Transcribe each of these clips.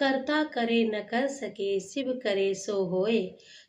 कर्ता करे न कर सके शिव करे सो होए।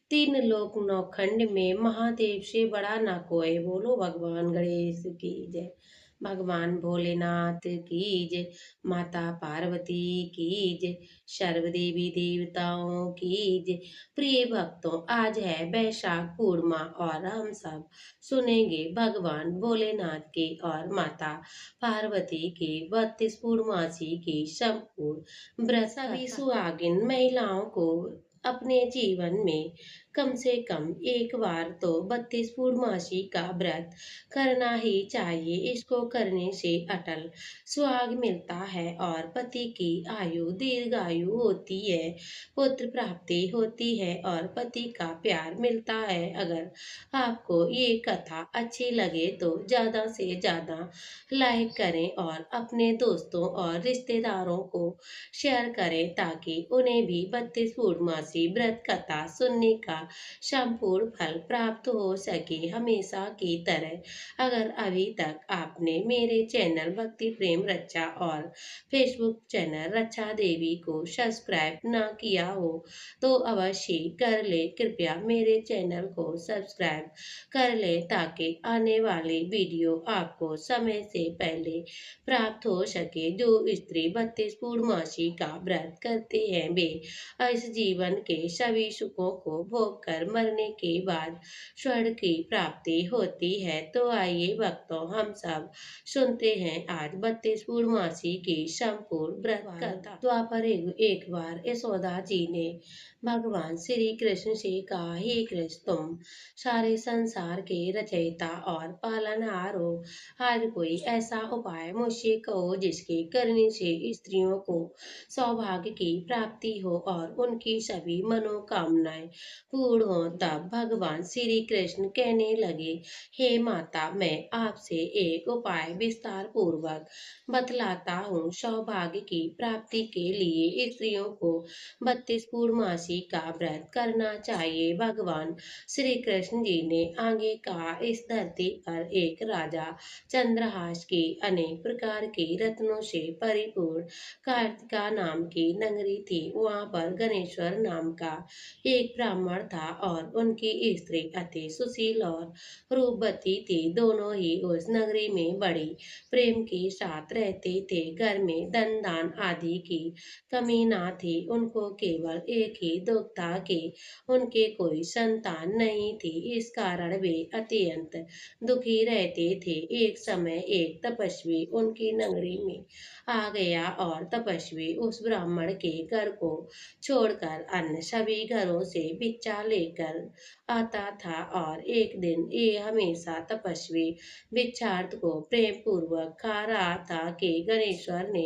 तीन लोक नौखंड में महादेव से बड़ा ना कोई। बोलो भगवान गणेश की जय। भगवान भोलेनाथ की जय। माता पार्वती की जय। सर्वदेवी देवताओं की जय। प्रिय भक्तों, आज है वैशाख पूर्णिमा और हम सब सुनेंगे भगवान भोलेनाथ के और माता पार्वती के 32 पूर्णमासी की संपूर्ण व्रत सभी सुहागिन महिलाओं को अपने जीवन में कम से कम एक बार तो 32 पूर्णमासी का व्रत करना ही चाहिए। इसको करने से अटल सुहाग मिलता है और पति की आयु दीर्घायु होती है, पुत्र प्राप्ति होती है और पति का प्यार मिलता है। अगर आपको ये कथा अच्छी लगे तो ज्यादा से ज्यादा लाइक करें और अपने दोस्तों और रिश्तेदारों को शेयर करें ताकि उन्हें भी 32 पूर्णमासी व्रत कथा सुनने का संपूर्ण फल प्राप्त हो सके। हमेशा की तरह अगर अभी तक आपने मेरे चैनल भक्ति प्रेम रक्षा और फेसबुक चैनल रक्षा देवी को सब्सक्राइब ना किया हो तो अवश्य कर ले। कृपया मेरे चैनल को सब्सक्राइब कर ले ताकि आने वाली वीडियो आपको समय से पहले प्राप्त हो सके। जो स्त्री 32 पूर्णमासी का व्रत करते हैं वे इस जीवन के सभी सुखों को भोग कर मरने के बाद स्वर्ग की प्राप्ति होती है। तो आइए भक्तों, हम सब सुनते हैं आज 32 पूर्णमासी की संपूर्ण व्रत कथा। द्वापर एक बार यशोदा जी ने भगवान श्री कृष्ण से कहा, हे कृष्ण, तुम सारे संसार के रचयिता और पालनहार हो। आज कोई ऐसा उपाय मुझसे कहो जिसके करने से स्त्रियों को सौभाग्य की प्राप्ति हो और उनकी सभी मनोकामनाएं पूर्ण हो। तब भगवान श्री कृष्ण कहने लगे, हे माता, मैं आपसे एक उपाय विस्तार पूर्वक बतलाता हूँ। सौभाग्य की प्राप्ति के लिए स्त्रियों को 32 पूर्णमासी का व्रत करना चाहिए। भगवान श्री कृष्ण जी ने आगे कहा, इस धरती पर एक राजा चंद्रहास की अनेक प्रकार के रत्नों से परिपूर्ण कार्तिका नाम की नगरी थी। वहां पर गणेश्वर नाम का एक ब्राह्मण था और उनकी स्त्री अति सुशील और रूपवती थी। दोनों ही उस नगरी में बड़ी प्रेम के साथ रहते थे। घर में धन दान आदि की कमी ना थी। उनको केवल एक ही दुख था कि उनके कोई संतान नहीं थी। इस कारण वे अत्यंत दुखी रहते थे। एक समय एक तपस्वी उनकी नगरी में आ गया और तपस्वी उस ब्राह्मण के घर को छोड़कर अन्य सभी घरों से भिक्षा लेकर आता था। और एक दिन ये हमेशा तपस्वी भिक्षार्थ को प्रेम पूर्वक खा रहा था कि गणेश्वर ने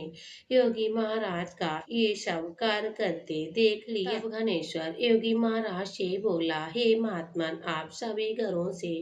योगी महाराज का ये सब कार्य करते देख लिया। तब गणेश्वर योगी महाराज से बोला, हे महात्मन, आप सभी घरों से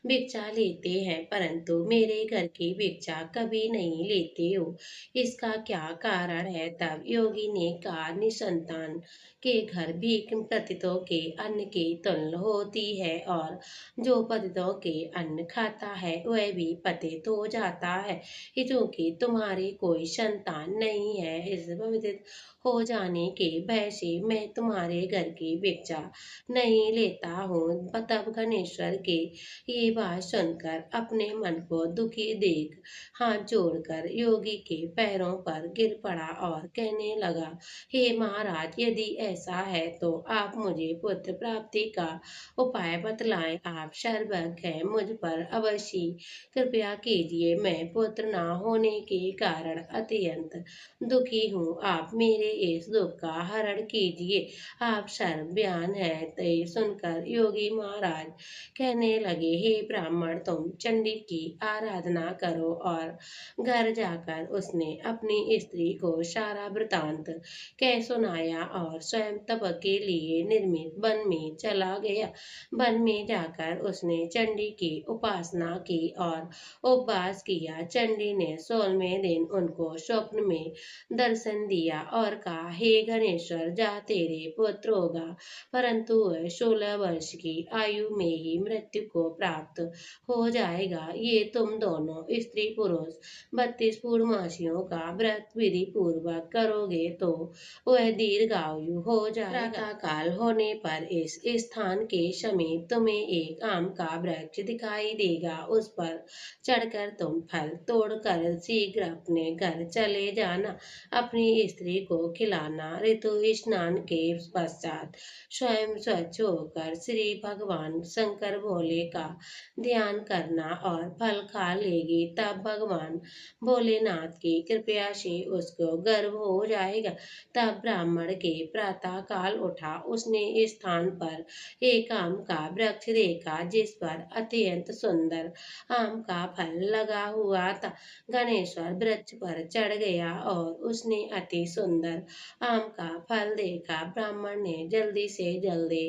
भिक्षा लेते हैं परंतु मेरे घर की भिक्षा कभी नहीं लेते हो, इसका क्या कारण है? तब योगी ने कहा, निसंतान के घर भीख पतितों के अन्न के तुल्य होती है और जो पतितों के अन्न खाता है वह भी पतित हो जाता है। क्योंकि तुम्हारी कोई संतान नहीं है, इस पतित हो जाने के भय से मैं तुम्हारे घर की भिक्षा नहीं लेता हूँ। तब गणेश्वर के ये बात सुनकर अपने मन को दुखी देख हाथ जोड़कर योगी के पैरों पर गिर पड़ा और कहने लगा, हे महाराज, यदि ऐसा है तो आप मुझे पुत्र प्राप्ति का उपाय बतलाएं। आप सर्वज्ञ हैं, मुझ पर अवश्य कृपया कीजिए। मैं पुत्र न होने के कारण अत्यंत दुखी हूँ। आप मेरे इस दुख का हरण कीजिए। आप सर्वज्ञान हैं। ते सुनकर योगी महाराज कहने लगे, हे ब्राह्मण, तुम चंडी की आराधना करो। और घर जाकर उसने अपनी स्त्री को सारा वृतांत कह सुनाया और स्वयं तप के लिए निर्मित वन में चला गया। वन में जाकर उसने चंडी की उपासना की और उपवास किया। चंडी ने 16वें दिन उनको स्वप्न में दर्शन दिया और कहा, हे गणेश्वर, जा तेरे पुत्र होगा, परंतु वह 16 वर्ष की आयु में ही मृत्यु को प्राप्त हो जाएगा। ये तुम दोनों स्त्री पुरुष 32 पूर्णमासियों का व्रत विधि पूर्वक करोगे तो वह दीर्घायु हो जाएगा। प्रातः काल होने पर इस स्थान के समीप तुम्हें एक आम का वृक्ष दिखाई देगा। उस पर चढ़कर तुम फल तोड़कर शीघ्र अपने घर चले जाना। अपनी स्त्री को खिलाना। ऋतु स्नान के पश्चात स्वयं स्वच्छ होकर श्री भगवान शंकर भोले का ध्यान करना और फल खा लेगी। तब भगवान भोलेनाथ की कृपा से उसको गर्भ हो जाएगा। तब ब्राह्मण के प्रातः काल उठा। उसने इस स्थान पर एक आम का वृक्ष देखा जिस पर अत्यंत सुंदर आम का फल लगा हुआ था। गणेश्वर वृक्ष पर चढ़ गया और उसने अति सुंदर आम का फल देखा। ब्राह्मण ने जल्दी से जल्दी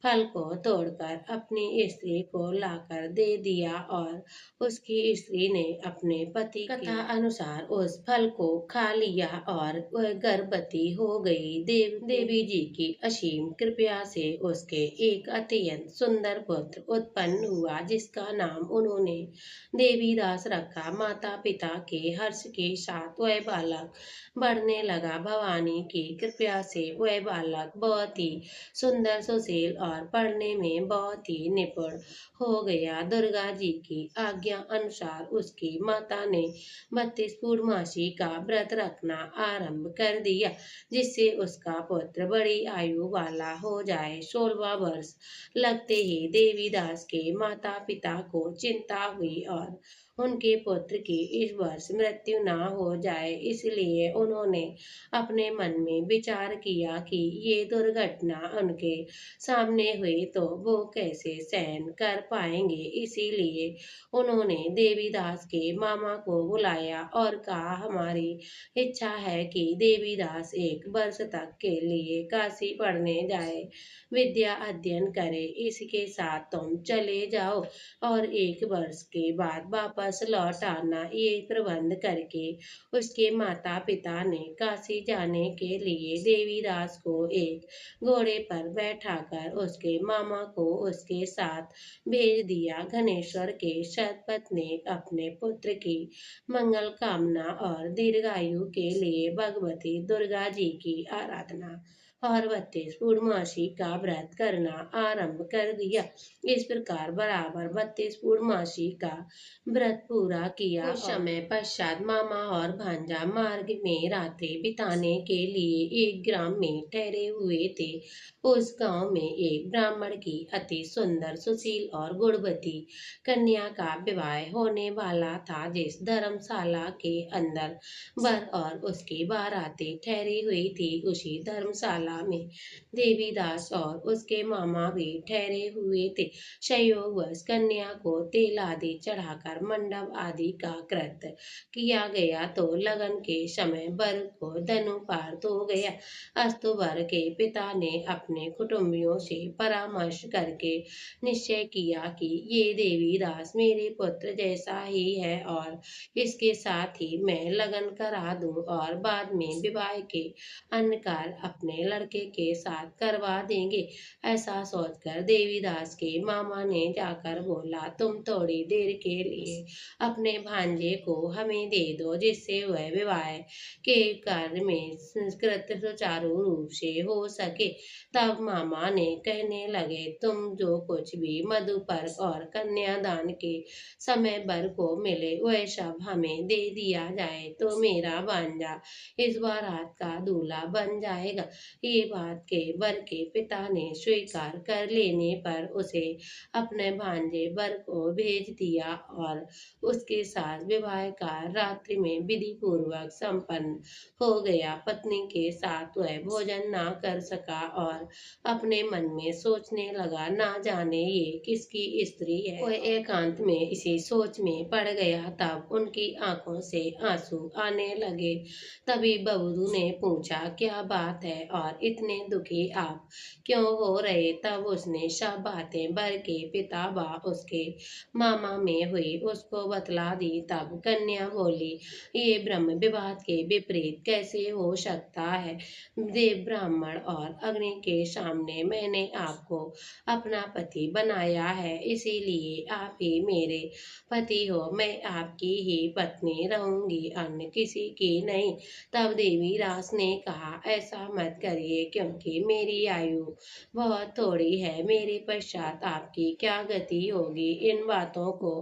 फल को तोड़कर अपनी स्त्री को लाकर दे दिया और उसकी स्त्री ने अपने पति कथा अनुसार उस फल को खा लिया और वह गर्भवती हो गई। देवी जी की असीम कृपा से उसके एक अत्यंत सुंदर पुत्र उत्पन्न हुआ जिसका नाम उन्होंने देवीदास रखा। माता पिता के हर्ष के साथ वह बालक बढ़ने लगा। भवानी की कृपा से वह बालक बहुत ही सुंदर, सुशील और पढ़ने में बहुत ही निपुण हो गया। दुर्गा जी की आज्ञा अनुसार उसकी माता ने 32 पूर्णमासी का व्रत रखना आरंभ कर दिया जिससे उसका पुत्र बड़ी आयु वाला हो जाए। 16वां वर्ष लगते ही देवीदास के माता पिता को चिंता हुई और उनके पुत्र की इस वर्ष मृत्यु न हो जाए, इसलिए उन्होंने अपने मन में विचार किया कि ये दुर्घटना उनके सामने हुई तो वो कैसे सहन कर पाएंगे। इसीलिए उन्होंने देवीदास के मामा को बुलाया और कहा, हमारी इच्छा है कि देवीदास एक वर्ष तक के लिए काशी पढ़ने जाए, विद्या अध्ययन करे। इसके साथ तुम चले जाओ और एक वर्ष के बाद वापस लौट आना। ये प्रबंध करके उसके माता पिता ने काशी जाने के लिए देवीदास को एक घोड़े पर बैठाकर उसके मामा को उसके साथ भेज दिया। गणेश्वर के शतपथ अपने पुत्र की मंगल कामना और दीर्घायु के लिए भगवती दुर्गा जी की आराधना और 32 पूर्णमासी का व्रत करना आरंभ कर दिया। इस प्रकार बराबर 32 पूर्णमासी का व्रत पूरा किया। कुछ समय पश्चात मामा और भांजा मार्ग में रातें बिताने के लिए एक ग्राम में ठहरे हुए थे। उस गांव में एक ब्राह्मण की अति सुंदर, सुशील और गुणवती कन्या का विवाह होने वाला था। जिस धर्मशाला के अंदर वर और उसकी बारातें ठहरी हुई थी, उसी धर्मशाला में देवीदास और उसके मामा भी ठहरे हुए थे। संयोगवश कन्या को तेल आदि चढ़ाकर मंडप आदि का कृत्य किया गया तो लगन के समय वर को धनुपात हो गया। अस्तु वर के पिता ने अपने कुटुंबियों से परामर्श करके निश्चय किया कि ये देवीदास मेरे पुत्र जैसा ही है और इसके साथ ही मैं लगन करा दूं और बाद में विवाह के अन्य कार्य अपने लड़के के साथ करवा देंगे। ऐसा सोचकर देवीदास के मामा ने जाकर बोला, तुम थोड़ी देर के लिए अपने भांजे को हमें दे दो जिससे वह विवाह के कार्य में संस्कृत सुचारू रूप से हो सके। तब मामा ने कहने लगे, तुम जो कुछ भी मधुपर्क और कन्यादान के समय वर को मिले वह सब हमें दे दिया जाए तो मेरा भांजा इस बारात का दूल्हा बन जाएगा। ये बात के वर के पिता ने स्वीकार कर लेने पर उसे अपने भांजे वर को भेज दिया और उसके साथ विवाह का रात्रि में विधि पूर्वक संपन्न हो गया। पत्नी के साथ वह भोजन ना कर सका और अपने मन में सोचने लगा, ना जाने ये किसकी स्त्री है। वह एकांत में इसी सोच में पड़ गया। तब उनकी आंखों से आंसू आने लगे। तभी बबलू ने पूछा, क्या बात है और इतने दुखी आप क्यों हो रहे। तब उसने सब बातें बर के पिता व उसके मामा में हुई उसको बतला दी। तब कन्या बोली, ये ब्रह्म विवाद के विपरीत कैसे हो सकता है। देव ब्राह्मण और अग्नि के सामने मैंने आपको अपना पति बनाया है, इसीलिए आप ही मेरे पति हो। मैं आपकी ही पत्नी रहूंगी, अन्य किसी की नहीं। तब देवी दास ने कहा, ऐसा मत करिए, क्योंकि मेरी आयु बहुत थोड़ी है। मेरे पश्चात आपकी क्या गति होगी, इन बातों को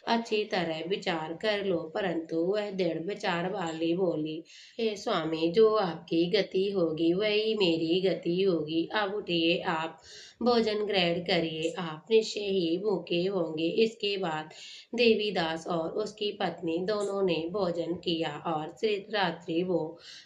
अच्छी तरह विचार कर लो। परंतु वह दृढ़ विचार वाली बोली, हे स्वामी, जो आपकी गति होगी वही मेरी गति होगी। अब उठिए, आप भोजन ग्रहण करिए, आप निश्चय ही भूखे होंगे। इसके बाद देवीदास और उसकी पत्नी दोनों ने भोजन किया और रात्रि वो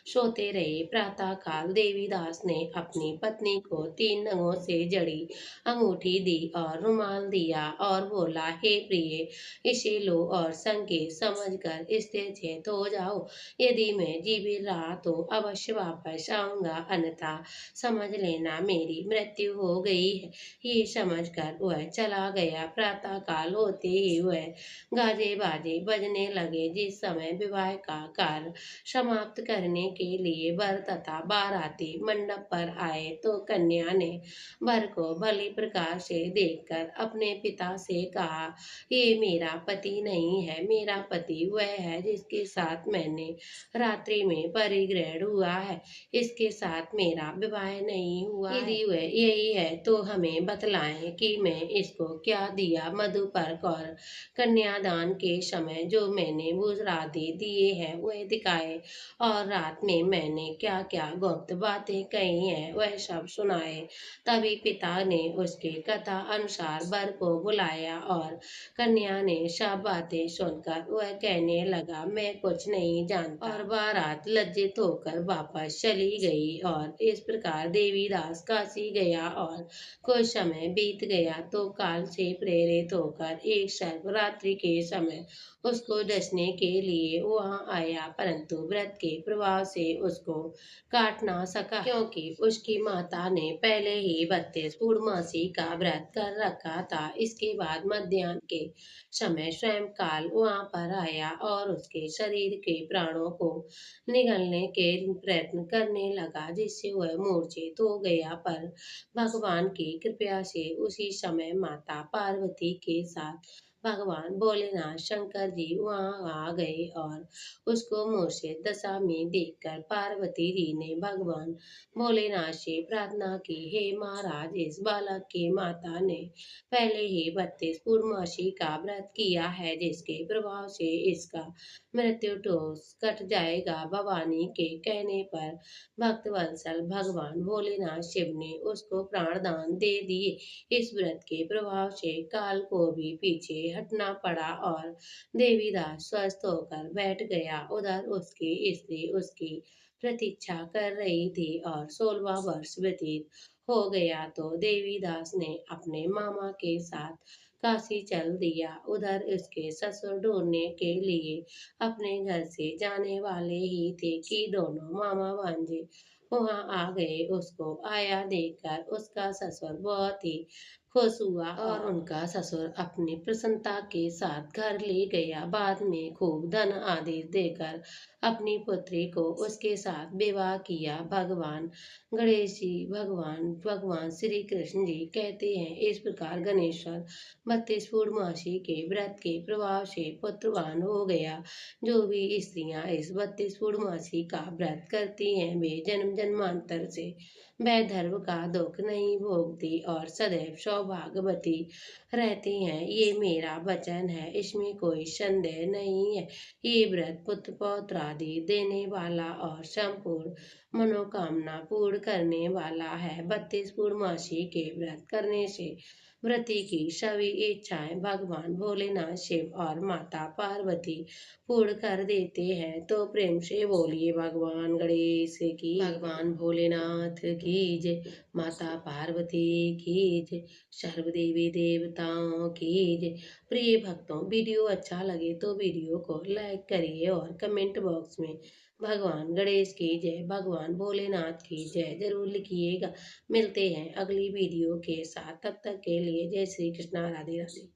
सोते रहे। प्रातः काल देवीदास ने अपनी पत्नी को 3 नगों से जड़ी अंगूठी दी और रुमाल दिया और बोला, हे प्रिय, इसे लो और संकेत समझकर स्थिर चेत हो जाओ। यदि मैं जीवित रहा तो अवश्य वापस आऊंगा, अन्यथा समझ लेना मेरी मृत्यु हो गई है। ये समझकर वह चला गया। प्रातः काल होते ही वह गाजे बाजे बजने लगे। जिस समय विवाह का कार्य समाप्त करने के लिए वर तथा बाराती मंडप पर आए तो कन्या ने वर को भली प्रकार से देखकर अपने पिता से कहा, ये मेरा पति नहीं है। मेरा पति वह है जिसके साथ मैंने रात्रि में परिग्रहण हुआ है, इसके साथ मेरा विवाह नहीं हुआ है। यदि वह यही है तो हमें बतलाएं कि मैं इसको क्या दिया। मधुपर्क और कन्यादान के समय जो मैंने बुझरादे दिए हैं वह दिखाए, और रात में मैंने क्या क्या गुप्त बातें कही हैं वह सब सुनाए। तभी पिता ने उसके कथा अनुसार वर को बुलाया और कन्या ने सब बातें सुनकर वह कहने लगा, मैं कुछ नहीं जानता, और बारात लज्जित होकर वापस चली गई। और इस प्रकार देवीदास काशी गया और कुछ समय बीत गया तो काल से प्रेरित होकर एक सर्प रात्रि के समय उसको डसने के लिए वहां आया, परंतु व्रत के प्रभाव से उसको काट ना सका, क्योंकि उसकी माता ने पहले ही 32 पूर्णमासी का व्रत कर रखा था। इसके बाद मध्याह्न के समय स्वयं काल वहां पर आया और उसके शरीर के प्राणों को निगलने के प्रयत्न करने लगा, जिससे वह मूर्छित हो गया। पर भगवान की कृपा से उसी समय माता पार्वती के साथ भगवान भोलेनाथ शंकर जी वहां आ गए और उसको मूर्छित दशा में देखकर पार्वती जी ने भगवान भोलेनाथ से प्रार्थना की, हे महाराज, इस बालक की माता ने पहले ही 32 पूर्णमासी का व्रत किया है, जिसके प्रभाव से इसका मृत्यु टोस कट जाएगा। भवानी के कहने पर भक्त वत्सल भगवान भोलेनाथ शिव ने उसको प्राणदान दे दिए। इस व्रत के प्रभाव से काल को भी पीछे हटना पड़ा और देवीदास स्वस्थ होकर बैठ गया। उधर उसकी स्त्री उसकी प्रतीक्षा कर रही थी और 16वां वर्ष व्यतीत हो गया तो देवीदास ने अपने मामा के साथ काशी चल दिया। उधर उसके ससुर ढूंढने के लिए अपने घर से जाने वाले ही थे कि दोनों मामा भांजे वहां आ गए। उसको आया देखकर उसका ससुर बहुत ही खुश हुआ और उनका ससुर अपनी प्रसन्नता के साथ घर ले गया। बाद में खूब धन आदि देकर अपनी पुत्री को उसके साथ विवाह किया। भगवान गणेश जी भगवान श्री कृष्ण जी कहते हैं, इस प्रकार गणेश्वर 32 पूर्णमासी के व्रत के प्रभाव से पुत्रवान हो गया। जो भी स्त्रियां इस 32 पूर्णमासी का व्रत करती हैं वे जन्म जन्मांतर से वैधर्व का दुख नहीं भोगती और सदैव सौभाग्यवती रहती हैं। ये मेरा वचन है, इसमें कोई संदेह नहीं है। ये व्रत पुत्र पौत्र आदि देने वाला और संपूर्ण मनोकामना पूर्ण करने वाला है। 32 पूर्णमासी के व्रत करने से व्रती की सभी इच्छाएं भगवान भोलेनाथ शिव और माता पार्वती पूर्ण कर देते हैं। तो प्रेम से बोलिए भगवान गणेश की, भगवान भोलेनाथ की जय, माता पार्वती की जय, सर्व देवी देवताओं की जय। प्रिय भक्तों, वीडियो अच्छा लगे तो वीडियो को लाइक करिए और कमेंट बॉक्स में भगवान गणेश की जय, भगवान भोलेनाथ की जय। ज़रूर लिखिएगा। मिलते हैं अगली वीडियो के साथ, तब तक के लिए जय श्री कृष्णा, राधे राधे।